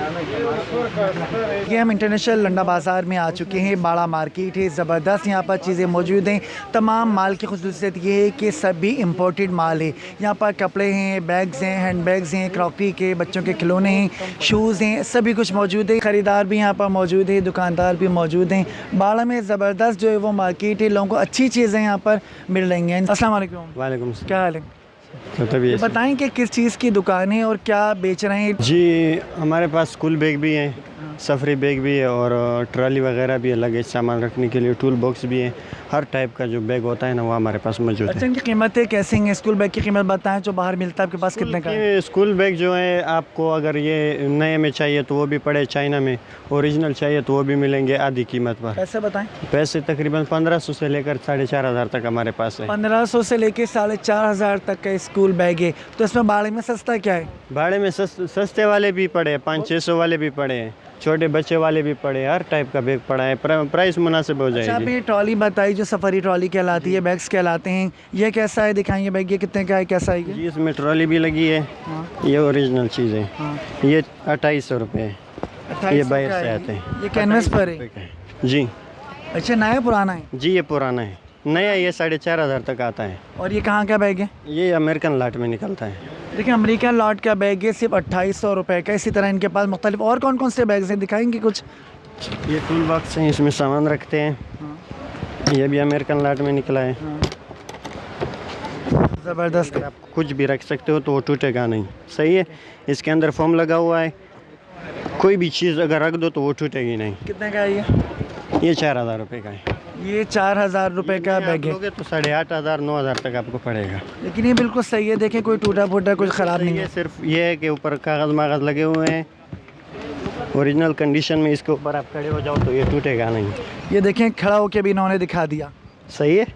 ये हम इंटरनेशनल लंडा बाज़ार में आ चुके हैं। बड़ा मार्केट है, ज़बरदस्त यहाँ पर चीज़ें मौजूद हैं। तमाम माल की खुसूसियत ये है कि सभी इम्पोर्टेड माल है। यहाँ पर कपड़े हैं, बैग्स हैं, हैंड बैग्स हैं, क्रॉकरी के, बच्चों के खिलौने हैं, शूज़ हैं, सभी कुछ मौजूद है। ख़रीदार भी यहाँ पर मौजूद है, दुकानदार भी मौजूद हैं। बाड़ा में ज़बरदस्त जो है वो मार्केट है, लोगों को अच्छी चीज़ें यहाँ पर मिल रही हैं। अस्सलाम वालेकुम। वालेकुम। क्या हाल है? तभी बताएं कि किस चीज़ की दुकान है और क्या बेच रहे हैं? जी, हमारे पास स्कूल बैग भी हैं, सफरी बैग भी है और ट्रॉली वगैरह भी है, लगेज सामान रखने के लिए टूल बॉक्स भी है। हर टाइप का जो बैग होता है ना वो हमारे पास मौजूद है। अच्छा, इनकी कीमतें कैसी हैं? स्कूल बैग की कीमत बताएं जो बाहर मिलता है आपके पास कितने का है? स्कूल बैग जो है आपको अगर ये नए में चाहिए तो वो भी पड़े चाइना में, ओरिजिनल चाहिए तो वो भी मिलेंगे आधी कीमत पर। पैसे बताएं। पैसे तकरीबन 1500 से लेकर 4500 तक हमारे पास है। 1500 से लेके 4500 तक का स्कूल बैग है। तो इसमें बाड़े में सस्ता क्या है? भाड़े में सस्ते वाले भी पड़े, 500-600 वाले भी पड़े हैं, छोटे बच्चे वाले भी पड़े, हर टाइप का बैग पड़ा है। प्राइस मुनासिब हो अच्छा, आप जाएगी। ये ट्रॉली बताई जो सफरी ट्रॉली कहलाती है, बैग्स कहलाते हैं, ये कैसा है? दिखाएंगे बैग, ये कितने का है, कैसा है ये? जी, इसमें ट्रॉली भी लगी है। ये ओरिजिनल चीज़ है। ये 2800 रुपये है। ये 2800 बाहर का से है। आते हैं। ये कैनवस पर है? जी अच्छा, नया पुराना है? जी, ये पुराना है। नया ये 4500 तक आता है। और ये कहाँ का बैग है? ये अमेरिकन लाट में निकलता है। देखिए, अमेरिकन लॉट का बैग है, सिर्फ 2800 रुपये का। इसी तरह इनके पास मुख्तलिफ और कौन कौन से बैग्स हैं, दिखाएंगे कुछ? ये टूल बॉक्स है, इसमें सामान रखते हैं। ये भी अमेरिकन लाट में निकला है। ज़बरदस्त। आप कुछ भी रख सकते हो तो वो टूटेगा नहीं। सही है। इसके अंदर फोम लगा हुआ है, कोई भी चीज़ अगर रख दो तो वो टूटेगी नहीं। कितने का है ये? ये 4000 रुपये का है। ये 4000 रुपये का बैग है। लोगे तो 8500 9000 तक आपको पड़ेगा। लेकिन ये बिल्कुल सही है। देखें, कोई टूटा फूटा कुछ ख़राब नहीं ये है। सिर्फ ये है कि ऊपर कागज़ मागज़ लगे हुए हैं, ओरिजिनल कंडीशन में। इसके ऊपर आप खड़े हो जाओ तो ये टूटेगा नहीं। ये देखें, खड़ा होके भी इन्होंने दिखा दिया। सही है।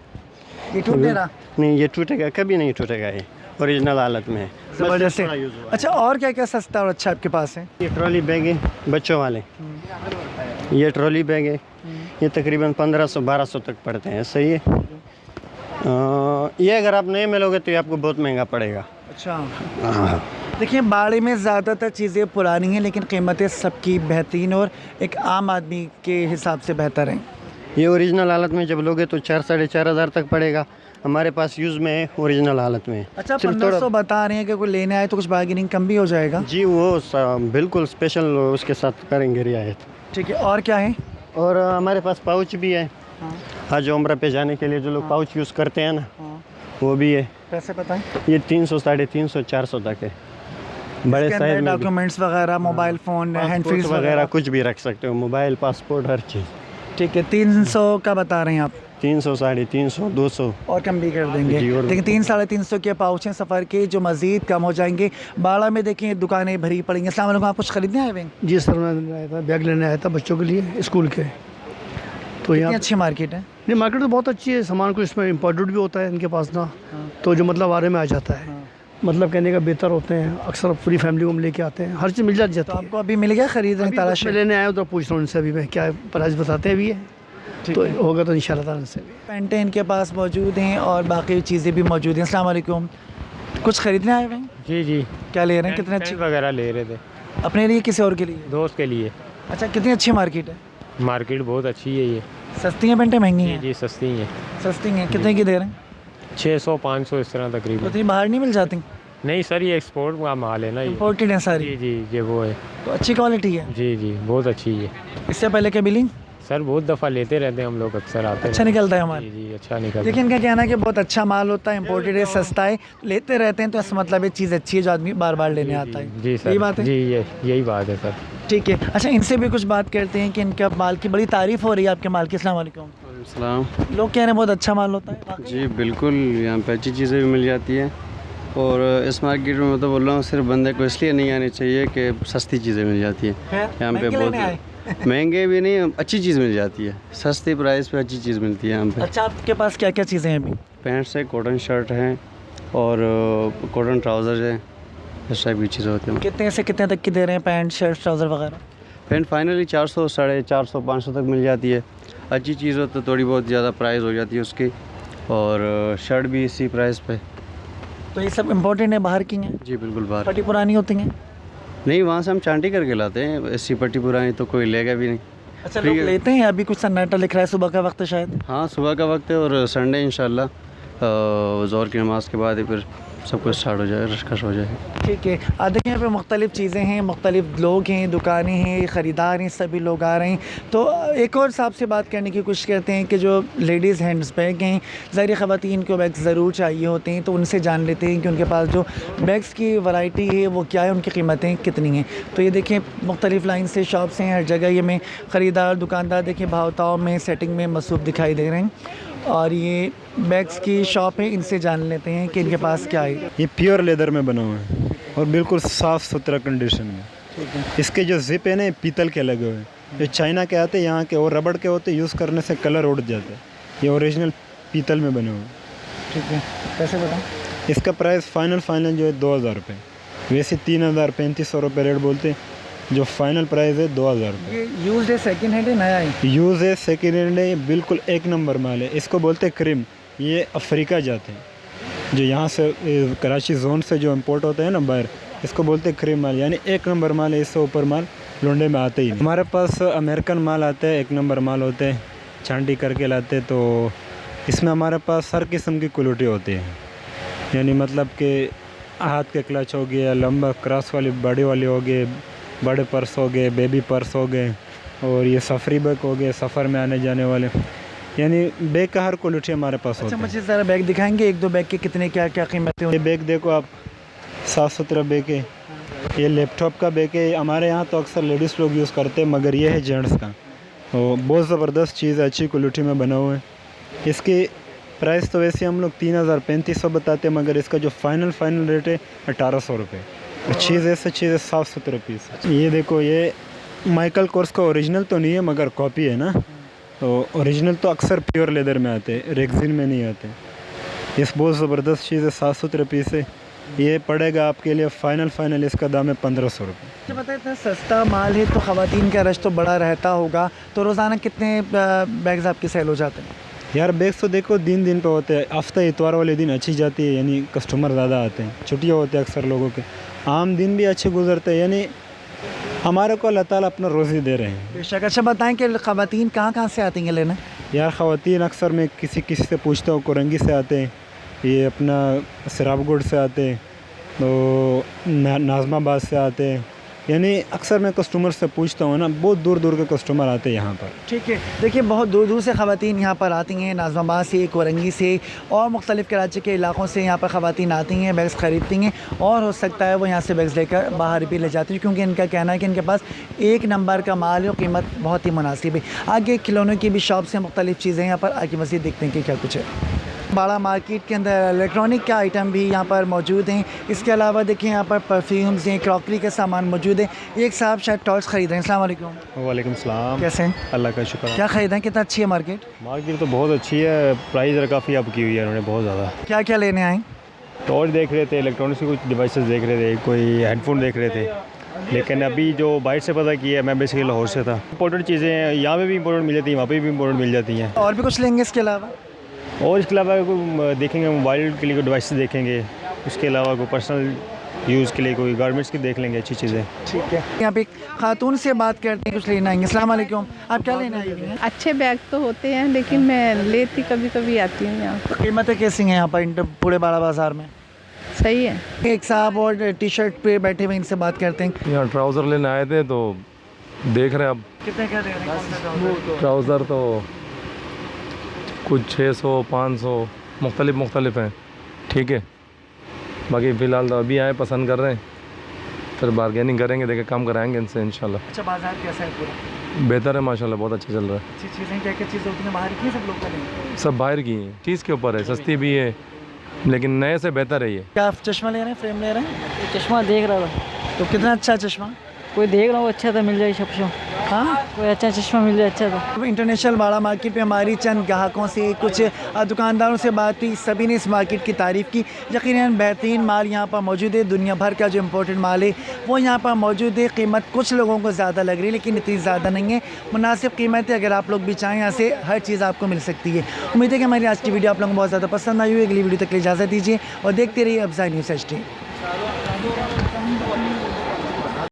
ये टूट नहीं रहा? नहीं, ये टूटेगा कभी नहीं, टूटेगा। ये ओरिजिनल हालत में है। ज़बरदस्त है। थोड़ा यूज़ हुआ है। अच्छा, और क्या क्या सस्ता और अच्छा आपके पास है? ये ट्रॉली बैग है बच्चों वाले। ये ट्रॉली बैग है, ये तकरीबन 1500-1200 तक पड़ते हैं। सही है। ये अगर आप नए में लोगे तो ये आपको बहुत महंगा पड़ेगा। अच्छा, देखिए, बाड़े में ज़्यादातर चीज़ें पुरानी हैं लेकिन कीमतें सबकी बेहतरीन और एक आम आदमी के हिसाब से बेहतर हैं। ये ओरिजिनल हालत में जब लोगे तो 4-4500 तक पड़ेगा। हमारे पास यूज़ में है, ओरिजिनल हालत में है। अच्छा, सिर्फ 1500 बता रहे हैं कि कोई लेने आए तो कुछ बार्गेनिंग कम भी हो जाएगा? जी, वो बिल्कुल स्पेशल उसके साथ करेंगे रियायत। ठीक है, और क्या है? और हमारे पास पाउच भी है। हज उम्रा पे जाने के लिए जो लोग पाउच यूज़ करते हैं ना, वो भी है। पैसे बताएं। ये 300 350 400 तक है। बड़े साइज में डॉक्यूमेंट्स वगैरह, मोबाइल फ़ोन, हैंड फ्री वगैरह कुछ भी रख सकते हो, मोबाइल, पासपोर्ट, हर चीज़। ठीक है, 300 का बता रहे हैं आप? 300 350 200 और कम भी कर देंगे। जी, और लेकिन 300-350 के पाउच हैं सफ़र के जो मज़ीद कम हो जाएंगे। बाड़ा में देखें दुकानें भरी पड़ी हैं। अस्सलाम वालेकुम, आप कुछ ख़रीदने आए हुए हैं? जी सर, मैं आया था, बैग लेने आया था बच्चों के लिए स्कूल के। तो कितनी यहाँ अच्छी मार्केट है। नहीं, मार्केट तो बहुत अच्छी है। सामान को इसमें इम्पोर्टेड भी होता है इनके पास ना, तो जो मतलब बारे में आ जाता है। मतलब कहने का बेहतर होते हैं। अक्सर पूरी फैमिली को हम लेके आते हैं, हर चीज़ मिल जाती तो है। आपको अभी मिल गया ख़रीद रहे तलाश मैं लेने आया हूँ तो पूछ रहा हूँ उनसे अभी मैं क्या प्राइस बताते हैं अभी है, तो होगा तो इंशाल्लाह ताला उनसे भी। पेंटें इनके पास मौजूद हैं और बाकी चीज़ें भी मौजूद हैं। अस्सलाम वालेकुम, कुछ ख़रीदने आए हुए हैं? जी जी, क्या ले रहे हैं? कितने अच्छी? वगैरह ले रहे थे अपने लिए, किसी और के लिए? दोस्त के लिए। अच्छा, कितनी अच्छी मार्केट है। मार्केट बहुत अच्छी है ये। सस्ती हैं पेंटें, महंगी जी हैं? जी, सस्ती हैं। सस्ती हैं। कितने की दे रहे हैं? 600-500 इस तरह तो तकरीबन। इतनी बाहर नहीं मिल जाती? नहीं सर, ये एक्सपोर्ट का माल है ना ये। इम्पोर्टेड है सारी? जी जी, ये वो है। तो अच्छी क्वालिटी है? जी जी, बहुत अच्छी है। इससे पहले क्या बिलिंग सर बहुत दफ़ा लेते रहते हैं हम लोग, अक्सर आते अच्छा हैं। निकलता है हमारा? जी जी, अच्छा निकलता देखिए, इनका कहना है कि बहुत अच्छा माल होता है, इम्पोर्टेड है, सस्ता है, लेते रहते हैं तो इसका मतलब है चीज़ अच्छी है जो आदमी बार बार लेने आता है। जी सर, यही बात है? जी यही बात है सर। ठीक है। अच्छा, इनसे भी कुछ बात करते हैं कि इनका माल की बड़ी तारीफ़ हो रही है आपके माल की। अस्सलाम वालेकुम। सलाम। लोग कह रहे हैं बहुत अच्छा माल होता है। वाकई? जी बिल्कुल, यहाँ पे अच्छी चीज़ें भी मिल जाती हैं। और इस मार्केट में मैं तो बोल रहा हूँ, सिर्फ बंदे को इसलिए नहीं आनी चाहिए कि सस्ती चीज़ें मिल जाती हैं यहाँ पे। बहुत महंगे भी नहीं, अच्छी चीज़ मिल जाती है, सस्ती प्राइस पे अच्छी चीज़ मिलती है यहाँ पे। अच्छा, आपके पास क्या क्या चीज़ें हैं अभी? पैंट्स है, कॉटन शर्ट हैं और कॉटन ट्राउज़र हैं, इस टाइप की चीज़ें होती हैं। कितने से कितने तक की दे रहे हैं पैंट, शर्ट, ट्राउज़र वगैरह? पैंट फाइनली 400 450 500 तक मिल जाती है। अच्छी चीज़ हो तो थोड़ी बहुत ज़्यादा प्राइस हो जाती है उसकी। और शर्ट भी इसी प्राइस पे। तो ये सब इम्पोर्टेंट है, बाहर की हैं? जी बिल्कुल, बाहर फटी पुरानी होती हैं? नहीं, वहाँ से हम चांटी करके लाते हैं, अस्सी पट्टी पुरानी तो कोई लेगा भी नहीं। अच्छा, लोग लेते हैं। अभी कुछ सन्नाटा लिख रहा है, सुबह का वक्त है शायद। हाँ, सुबह का वक्त है और संडे इंशाल्लाह ज़ोहर की नमाज़ के बाद ही फिर सब कुछ स्टार्ट हो जाए, रशकश हो जाए। ठीक है। देखिए यहाँ पे मुख्तलिफ़ चीज़ें हैं, मुख्तलिफ़ लोग हैं, दुकानें हैं, ख़रीदार हैं, सभी लोग आ रहे हैं। तो एक और साहब से बात करने की कोशिश करते हैं कि जो लेडीज़ हैंड्स बैग हैं, ज़ाहिर ख़वातीन को बैग ज़रूर चाहिए होते हैं, तो उनसे जान लेते हैं कि उनके पास जो बैग्स की वैरायटी है वो क्या है, उनकी कीमतें कितनी हैं। तो ये देखें मुख्तलिफ़ लाइन से शॉप्स हैं हर जगह। ये में ख़रीदार दुकानदार देखें भावताओं में सेटिंग में मसरूफ़ दिखाई दे रहे हैं। और ये बैग्स की शॉप है, इनसे जान लेते हैं कि इनके पास क्या है। ये प्योर लेदर में बना हुआ है और बिल्कुल साफ़ सुथरा कंडीशन में। इसके जो जिप है ना, ये पीतल के लगे हुए हैं। जो चाइना के आते हैं यहाँ के और रबड़ के होते, यूज़ करने से कलर उड़ जाता है। ये ओरिजिनल पीतल में बने हुए हैं। ठीक है, कैसे बताऊँ? इसका प्राइस फाइनल जो है 2000 रुपये। वैसे 3000 3500 रुपये रेट बोलते हैं, जो फाइनल प्राइस है 2000 रुपये। ये यूज़ है, सेकंड हैंड है, नया है? यूज़ है, सेकेंड हैंड है, बिल्कुल एक नंबर माल है। इसको बोलते हैं क्रीम। ये अफ्रीका जाते हैं, जो यहाँ से कराची जोन से जो इंपोर्ट होते हैं ना बाहर, इसको बोलते हैं क्रीम माल, यानी एक नंबर माल है। इससे ऊपर माल लुंडे में आते ही नहीं। हमारे पास अमेरिकन माल आता है, एक नंबर माल होते हैं, छांटी करके लाते। तो इसमें हमारे पास हर किस्म की क्वालिटी होती है, यानी मतलब कि हाथ के क्लच हो गया, लंबा क्रॉस वाली बड़ी वाली हो गए, बड़े पर्स हो गए, बेबी पर्स हो गए, और ये सफरी बैग हो गए, सफ़र में आने जाने वाले, यानी बैग का हर क्वालिटी हमारे पास होता है। मुझे ज़रा बैग दिखाएंगे, एक दो बैग के कितने क्या क्या कीमतें ये बैग देखो आप, साफ़ सुथरा बैग है। ये लैपटॉप का बैग है। हमारे यहाँ तो अक्सर लेडीज़ लोग यूज़ करते हैं, मगर ये है जेंट्स का। तो बहुत ज़बरदस्त चीज़ है, अच्छी क्वालिटी में बना हुआ है। इसकी प्राइस तो वैसे हम लोग 3000 3500 बताते हैं, मगर इसका जो फाइनल रेट है 1800 रुपये। चीज़ ऐसा चीज़ है, साफ़ सुथरा पीस। ये देखो, ये माइकल कोर्स का ओरिजिनल तो नहीं है, मगर कॉपी है ना। तो ओरिजिनल तो अक्सर प्योर लेदर में आते हैं, रेक्सिन में नहीं आते। ये बहुत ज़बरदस्त चीज़ है, साफ़ सुथरे पीस है। ये पड़ेगा आपके लिए फाइनल इसका दाम है 1500 रुपये। मुझे पता है इतना सस्ता माल है तो ख़वातीन का रश तो बड़ा रहता होगा, तो रोज़ाना कितने बैग्स आपके सेल हो जाते हैं? यार बैग्स तो देखो दिन पे होते हैं। हफ्ता इतवार वाले दिन अच्छी जाती है, यानी कस्टमर ज़्यादा आते हैं। छुट्टियाँ होती हैं अक्सर लोगों के, आम दिन भी अच्छे गुजरते हैं, यानी हमारे को अल्लाह ताला अपना रोज़ी दे रहे हैं। बेशक। अच्छा बताएं कि ख़वातीन कहाँ से आती हैं लेना? यार ख़वातीन अक्सर मैं किसी से पूछता हूँ, कोरंगी से आते हैं, ये अपना सिराबगुड़ से आते हैं, तो नाज़माबाद से आते हैं, यानी अक्सर मैं कस्टमर से पूछता हूँ ना, बहुत दूर के कस्टमर आते हैं यहाँ पर। ठीक है। देखिए बहुत दूर से ख़वातीन यहाँ पर आती हैं, नाज़माबाद से, कोरंगी से और मुख्तलिफ़ कराची के इलाक़ों से यहाँ पर ख़वातीन आती हैं, बैग्स ख़रीदती हैं, और हो सकता है वो यहाँ से बैग्स लेकर बाहर भी ले जाती हैं, क्योंकि इनका कहना है कि इनके पास एक नंबर का माल है और कीमत बहुत ही मुनासिब है। आगे खिलौनों की भी शॉप से मुख्तलिफ़ चीज़ें यहाँ पर आगे मज़ीद देखते हैं कि क्या कुछ है। बाड़ा मार्केट के अंदर इलेक्ट्रॉनिक के आइटम भी यहाँ पर मौजूद हैं। इसके अलावा देखिए यहाँ पर परफ्यूम्स हैं, क्रॉकरी के सामान मौजूद है। एक साहब शायद टॉर्च ख़रीद रहे हैं। अस्सलाम वालेकुम। वालेकुम सलाम। कैसे हैं? अल्लाह का शुक्र। क्या ख़रीदा है? कितना अच्छी है मार्केट? मार्केट तो बहुत अच्छी है, प्राइस जरा काफ़ी अप की हुई है उन्होंने, बहुत ज़्यादा। क्या क्या लेने आए? टॉर्च देख रहे थे, इलेक्ट्रॉनिक्स के कुछ डिवाइसेस देख रहे थे, कोई हेडफोन देख रहे थे, लेकिन अभी जो बाइट से पता किया, मैं बेसिकली लाहौर से था। इंपॉर्टेंट चीज़ें यहाँ पे भी इंपॉर्टेंट मिल जाती हैं, वहाँ पे भी इंपॉर्टेंट मिल जाती हैं। और भी कुछ लेंगे इसके अलावा? और इसके अलावा कोई देखेंगे, मोबाइल के लिए कोई डिवाइस देखेंगे, उसके अलावा कोई पर्सनल यूज़ के लिए कोई गारमेंट्स की देख लेंगे, अच्छी चीज़ें। ठीक है। यहाँ पे खातून से बात करते हैं, कुछ लेना आएंगे। अस्सलाम वालेकुम। आप क्या लेना आई हैं? अच्छे बैग तो होते हैं, लेकिन मैं लेती कभी आती हूँ यहाँ। कीमतें कैसी हैं यहाँ पर पूरे बाड़ा बाज़ार में? सही है। एक साहब और टी शर्ट पे बैठे हुए, इनसे बात करते हैं। यहाँ ट्राउज़र लेने आए थे, तो देख रहे हैं अब कितने क्या दे रहे हैं? ट्राउज़र तो कुछ 600 500 मुख्तलिफ हैं। ठीक है, बाकी फ़िलहाल तो अभी आए, पसंद कर रहे हैं, फिर बारगेनिंग करेंगे, देखें काम कराएंगे इनसे इंशाल्लाह। अच्छा, बाज़ार कैसा है पूरा? बेहतर है माशाल्लाह, बहुत अच्छा चल रहा है। अच्छी चीज़ें क्या क्या चीज़ें होती हैं बाहर की, सब लोग करेंगे? सब बाहर की हैं, चीज़ के ऊपर है, सस्ती भी है, लेकिन नए से बेहतर है ये। क्या आप चश्मा ले रहे हैं, फ्रेम ले रहे हैं? चश्मा देख रहा था, तो कितना अच्छा चश्मा? कोई देख रहा हूँ अच्छा था, मिल जाए शप्शो। हाँ, कोई अच्छा चश्मा मिल जाए अच्छा था। इंटरनेशनल बाड़ा मार्केट पे हमारी चंद ग्राहकों से, कुछ दुकानदारों से बात हुई, सभी ने इस मार्केट की तारीफ़ की। यकीनन बेहतरीन माल यहाँ पर मौजूद है, दुनिया भर का जो इम्पोर्टेड माल है वो यहाँ पर मौजूद है। कीमत कुछ लोगों को ज़्यादा लग रही है, लेकिन इतनी ज़्यादा नहीं है, मुनासिब कीमत है। अगर आप लोग भी चाहें, यहाँ से हर चीज़ आपको मिल सकती है। उम्मीद है कि हमारी आज की वीडियो आप लोगों को बहुत ज़्यादा पसंद आई हुई। अगली वीडियो तक इजाज़त दीजिए और देखते रहिए अफज़ा न्यूज़ HD।